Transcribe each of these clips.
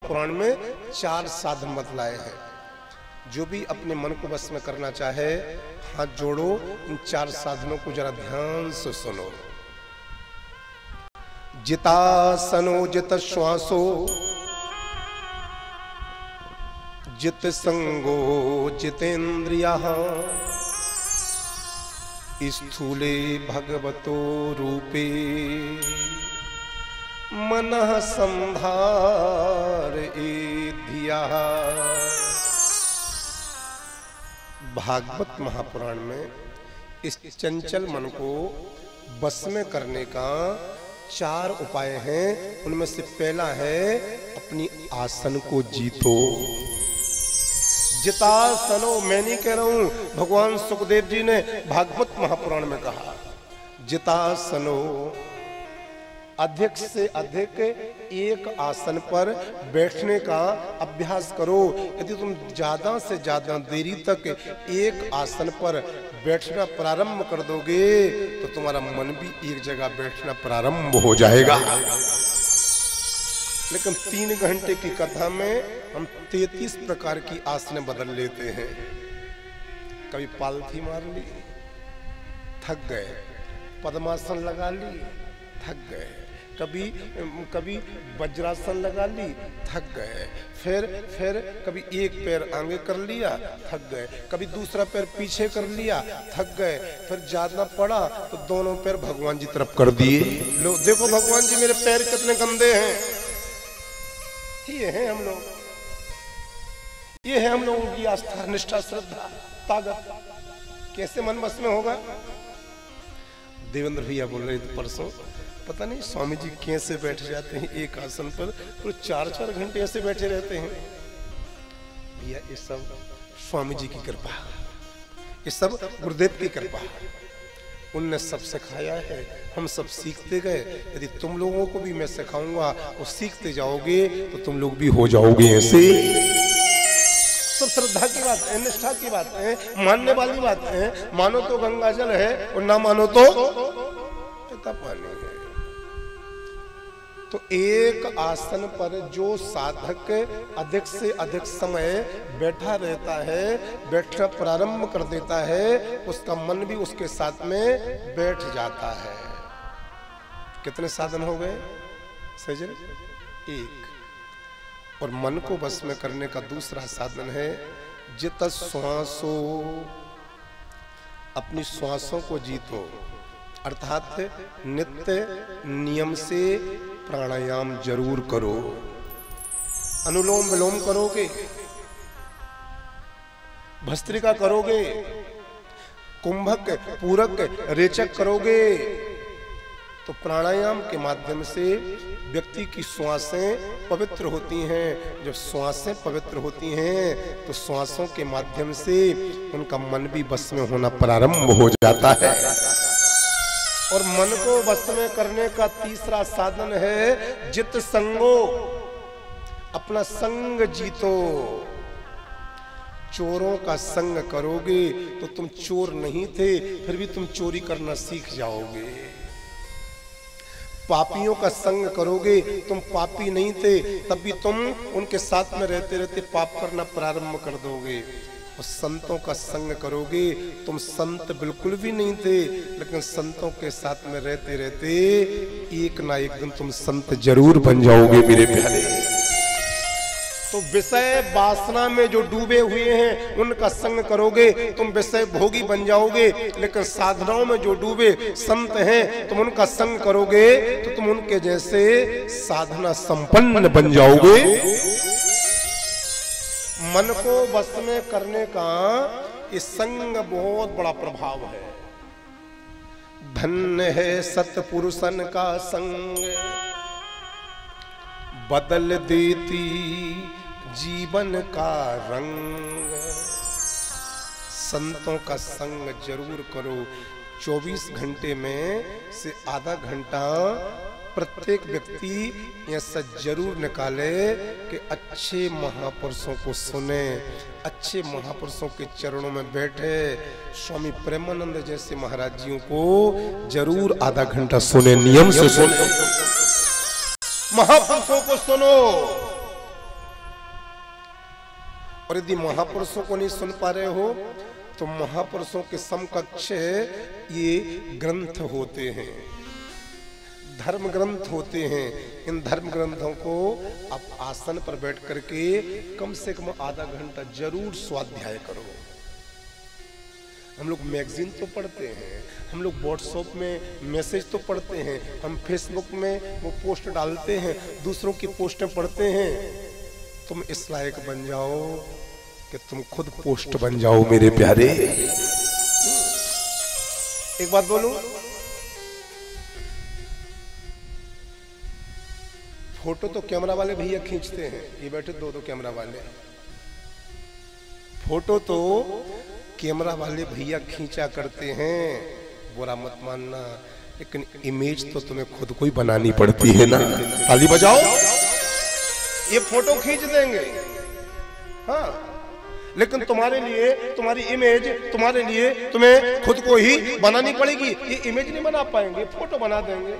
महापुराण में 4 साधन बतलाए हैं। जो भी अपने मन को बस में करना चाहे हाथ जोड़ो, इन 4 साधनों को जरा ध्यान से सुनो। जितासनो जित श्वासो जित संगो जितेन्द्रियः स्थूले भगवतो रूपे मनः संधारयेद्धियः। भागवत महापुराण में इस चंचल मन को बस में करने का 4 उपाय हैं। उनमें से पहला है अपनी आसन को जीतो। जितासनो, मैं नहीं कह रहा हूं, भगवान सुखदेव जी ने भागवत महापुराण में कहा। जितासनो, अधिक से अधिक एक आसन पर बैठने का अभ्यास करो। यदि तुम ज्यादा से ज्यादा देरी तक एक आसन पर बैठना प्रारंभ कर दोगे तो तुम्हारा मन भी एक जगह बैठना प्रारंभ हो जाएगा। लेकिन 3 घंटे की कथा में हम 33 प्रकार की आसनें बदल लेते हैं। कभी पालथी मार ली, थक गए, पद्मासन लगा ली, थक गए, कभी वज्रासन लगा ली, थक गए, फिर कभी एक पैर आगे कर लिया, थक गए, कभी दूसरा पैर पीछे कर लिया, थक गए, फिर ज्यादा पड़ा तो दोनों पैर भगवान जी तरफ कर दिए। लो देखो भगवान जी मेरे पैर कितने गंदे हैं। ये है हम लोग, ये है हम लोगों की आस्था, निष्ठा, श्रद्धा, ताकत। कैसे मन बस में होगा? देवेंद्र भैया बोल रहे थे परसों, पता नहीं स्वामी जी कैसे बैठ जाते हैं एक आसन पर, तो 4-4 घंटे ऐसे बैठे रहते हैं। भैया ये सब स्वामी जी की कृपा, ये सब गुरुदेव की कृपा, उनने सब सिखाया है, हम सब सीखते गए। यदि तुम लोगों को भी मैं सिखाऊंगा और सीखते जाओगे तो तुम लोग भी हो जाओगे ऐसे। सब श्रद्धा की बात है, निष्ठा की बात है, मानने वाली बात है। मानो तो गंगा जल है और ना मानो तो पिता पानी है। तो एक आसन पर जो साधक अधिक से अधिक समय बैठा रहता है, बैठना प्रारंभ कर देता है, उसका मन भी उसके साथ में बैठ जाता है। कितने साधन हो गए सजन? 1। और मन को बस में करने का दूसरा साधन है जित श्वासो, अपनी श्वासों को जीतो। अर्थात नित्य नियम से प्राणायाम जरूर करो। अनुलोम विलोम करोगे, भस्त्रिका करोगे, कुंभक, पूरक, रेचक करोगे तो प्राणायाम के माध्यम से व्यक्ति की श्वासें पवित्र होती हैं। जब श्वासें पवित्र होती हैं तो श्वासों के माध्यम से उनका मन भी बस में होना प्रारंभ हो जाता है। और मन को बस में करने का तीसरा साधन है जित संगो, अपना संग जीतो। चोरों का संग करोगे तो तुम चोर नहीं थे, फिर भी तुम चोरी करना सीख जाओगे। पापियों का संग करोगे, तुम पापी नहीं थे, तब भी तुम उनके साथ में रहते रहते पाप करना प्रारंभ कर दोगे। और संतों का संग करोगे, तुम संत बिल्कुल भी नहीं थे, लेकिन संतों के साथ में रहते रहते एक ना एक दिन तुम संत जरूर बन जाओगे मेरे प्यारे। तो विषय वासना में जो डूबे हुए हैं उनका संग करोगे, तुम विषय भोगी बन जाओगे। लेकिन साधनाओं में जो डूबे संत हैं, तुम उनका संग करोगे तो तुम उनके जैसे साधना संपन्न बन जाओगे। मन को बस में करने का इस संग बहुत बड़ा प्रभाव है। धन्य है सत्पुरुषन का संग, बदल देती जीवन का रंग। संतों का संग जरूर करो। 24 घंटे में से आधा घंटा प्रत्येक व्यक्ति ऐसा जरूर निकाले कि अच्छे महापुरुषों को सुने, अच्छे महापुरुषों के चरणों में बैठे। स्वामी प्रेमानंद जैसे महाराज जियों को जरूर आधा घंटा सुने, नियम से सुने। महापुरुषों को सुनो, और यदि महापुरुषों को नहीं सुन पा रहे हो तो महापुरुषों के समकक्ष ये ग्रंथ होते हैं, धर्म ग्रंथ होते हैं। इन धर्म ग्रंथों को आप आसन पर बैठ करके कम से कम आधा घंटा जरूर स्वाध्याय करो। हम लोग मैगजीन तो पढ़ते हैं, हम लोग व्हाट्सएप में मैसेज तो पढ़ते हैं, हम फेसबुक में वो पोस्ट डालते हैं, दूसरों की पोस्टें पढ़ते हैं। तुम इस लायक बन जाओ कि तुम खुद पोस्ट बन जाओ मेरे प्यारे। एक बात बोलूं, फोटो तो कैमरा वाले भैया खींचते हैं, ये बैठे दो कैमरा वाले, फोटो तो कैमरा वाले भैया खींचा करते हैं, बुरा मत मानना, लेकिन इमेज तो तुम्हें खुद को ही बनानी पड़ती है ना। ताली बजाओ। ये फोटो खींच देंगे, हाँ, लेकिन तुम्हारे लिए तुम्हारी इमेज, तुम्हारे लिए तुम्हें खुद को ही बनानी पड़ेगी। ये इमेज नहीं बना पाएंगे, फोटो बना देंगे।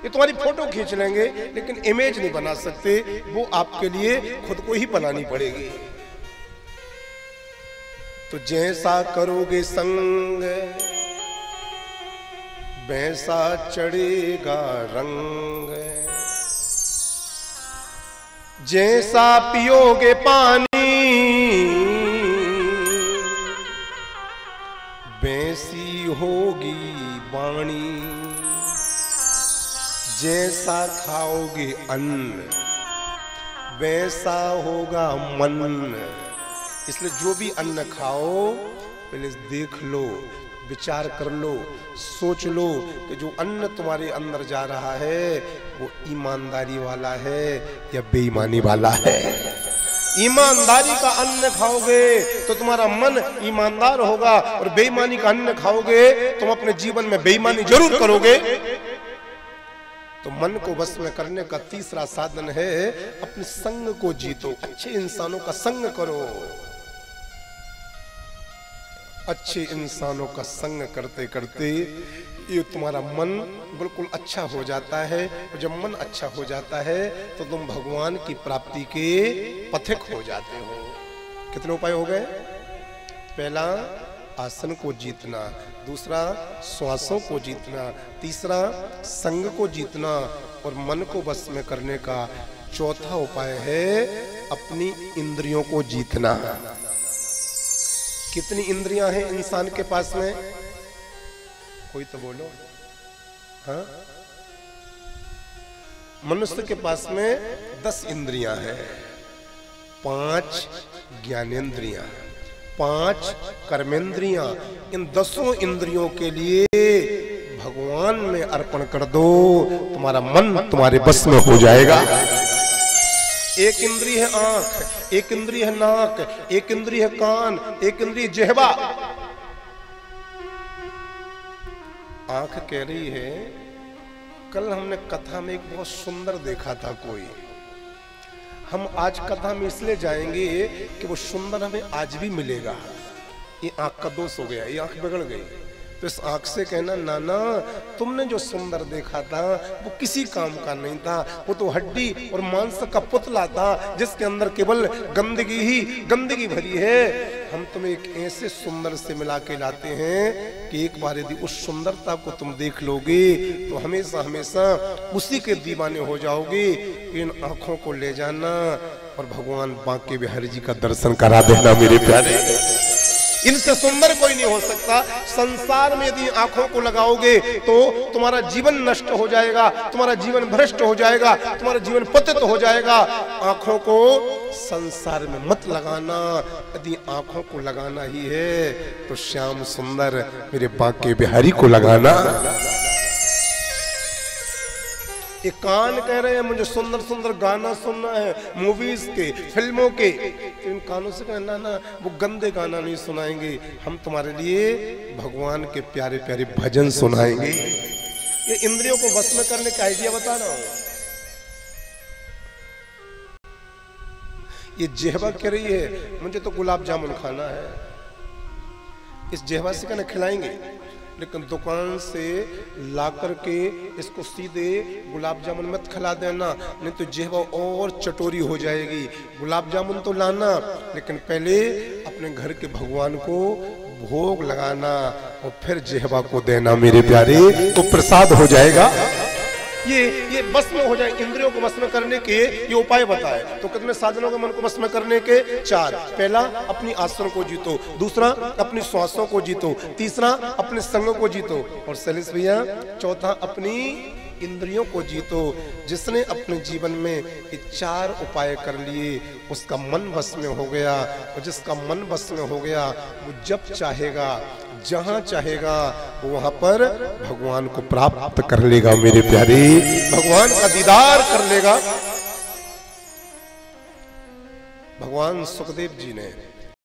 ये तुम्हारी फोटो खींच लेंगे लेकिन इमेज नहीं बना सकते, वो आपके लिए खुद को ही बनानी पड़ेगी। तो जैसा करोगे संग वैसा चढ़ेगा रंग, जैसा पियोगे पानी वैसी होगी वाणी, जैसा खाओगे अन्न वैसा होगा मन। इसलिए जो भी अन्न खाओ पहले देख लो, विचार कर लो, सोच लो कि जो अन्न तुम्हारे अंदर जा रहा है वो ईमानदारी वाला है या बेईमानी वाला है। ईमानदारी का अन्न खाओगे तो तुम्हारा मन ईमानदार होगा, और बेईमानी का अन्न खाओगे तुम अपने जीवन में बेईमानी जरूर करोगे। तो मन को बस में करने का तीसरा साधन है अपने संग को जीतो। अच्छे इंसानों का संग करो, अच्छे इंसानों का संग करते करते ये तुम्हारा मन बिल्कुल अच्छा हो जाता है। और जब मन अच्छा हो जाता है तो तुम भगवान की प्राप्ति के पथिक हो जाते हो। कितने उपाय हो गए? पहला आसन को जीतना, दूसरा श्वासों को जीतना, तीसरा संग को जीतना, और मन को बस में करने का चौथा उपाय है अपनी इंद्रियों को जीतना। कितनी इंद्रियां हैं इंसान के पास में? कोई तो बोलो। हाँ, मनुष्य के पास में 10 इंद्रियां हैं, 5 ज्ञानेंद्रियां, 5 कर्मेंद्रियां। इन 10 इंद्रियों के लिए भगवान में अर्पण कर दो, तुम्हारा मन तुम्हारे बस में हो जाएगा। एक इंद्रिय है आंख, एक इंद्रिय है नाक, एक इंद्रिय है कान, एक इंद्रिय जिह्वा। आंख कह रही है, कल हमने कथा में एक बहुत सुंदर देखा था कोई, हम आज कथा में इसलिए जाएंगे कि वो सुंदर हमें आज भी मिलेगा। ये आंख का दोष हो गया, ये आंख बिगड़ गई। तो इस आंख से कहना, नाना तुमने जो सुंदर देखा था वो किसी काम का नहीं था, वो तो हड्डी और मांस का पुतला था जिसके अंदर केवल गंदगी ही गंदगी भरी है। हम तुम्हें एक ऐसे सुंदर से मिला के लाते हैं कि एक बार यदि उस सुंदरता को तुम देख लोगे तो हमेशा हमेशा उसी के दीवाने हो जाओगे। इन आंखों को ले जाना और भगवान बांके बिहारी जी का दर्शन करा देना मेरे प्यारे। इनसे सुंदर कोई नहीं हो सकता। संसार में यदि आंखों को लगाओगे तो तुम्हारा जीवन नष्ट हो जाएगा, तुम्हारा जीवन भ्रष्ट हो जाएगा, तुम्हारा जीवन पतित हो जाएगा। आंखों को संसार में मत लगाना। यदि आंखों को लगाना ही है तो श्याम सुंदर मेरे बांके बिहारी को लगाना। ये कान कह रहे हैं मुझे सुंदर सुंदर गाना सुनना है, मूवीज के, फिल्मों के। तो इन कानों से कहना ना, वो गंदे गाना नहीं सुनाएंगे, हम तुम्हारे लिए भगवान के प्यारे प्यारे भजन सुनाएंगे। ये इंद्रियों को वश में करने का आइडिया बता रहा हूं। ये जिह्वा कह रही है मुझे तो गुलाब जामुन खाना है। इस जिह्वा से कहना खिलाएंगे, लेकिन दुकान से ला करके इसको सीधे गुलाब जामुन मत खिला देना, नहीं तो जेहवा और चटोरी हो जाएगी। गुलाब जामुन तो लाना, लेकिन पहले अपने घर के भगवान को भोग लगाना और फिर जेहवा को देना मेरे प्यारे, तो प्रसाद हो जाएगा। ये बस में हो जाए, इंद्रियों को बस में करने के ये उपाय बताए। तो कितने साधनों के मन को बस में करने के? 4। पहला, अपनी आसन को जीतो। दूसरा, अपनी श्वासों को जीतो। तीसरा, अपने संग को जीतो। और सैलिस भैया, चौथा, अपनी इंद्रियों को जीतो। जिसने अपने जीवन में ये 4 उपाय कर लिए उसका मन बस में हो गया, और जिसका मन बस में हो गया वो जब चाहेगा जहां चाहेगा वहां पर भगवान को प्राप्त कर लेगा मेरे प्यारे, भगवान का दीदार कर लेगा। भगवान सुखदेव जी ने